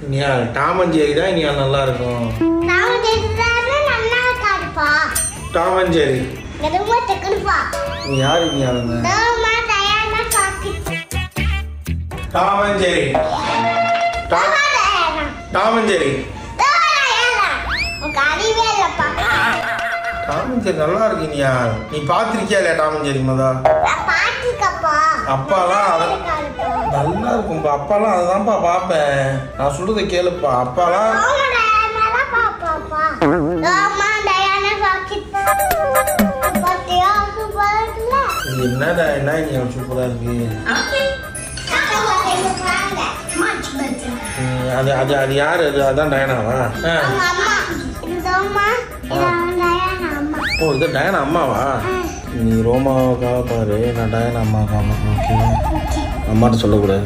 Iniya Tom and Jerry தான் இனியா நல்லா இருக்கும். டாம் அண்ட் ஜெரி நீ யாரு Iniya? Tom and Jerry Tom and Jerry Tom and Jerry நல்லா இருக்கு இனியா. நீ பார்த்திருக்கியா இல்லையா டாம் அண்ட் ஜெரி மொதா? அப்பாலாம் நல்லா இருக்கும்பா. அப்பாலாம் அதுதான்ப்பா பார்ப்பேன். நான் சொல்றதை கேளுப்பா. அப்பாலாம் என்னடா என்ன நீ சூப்பரா இருக்கு. அது அது அது யாரு? அது அதான் டயனாவா? ஓ இது டயனா அம்மாவா? நீ ரோமாவுக்காக பாரு, நான் டயனா அம்மாவுக்காக. ஓகே அம்மாட்ட சொல்லக்கூடாது.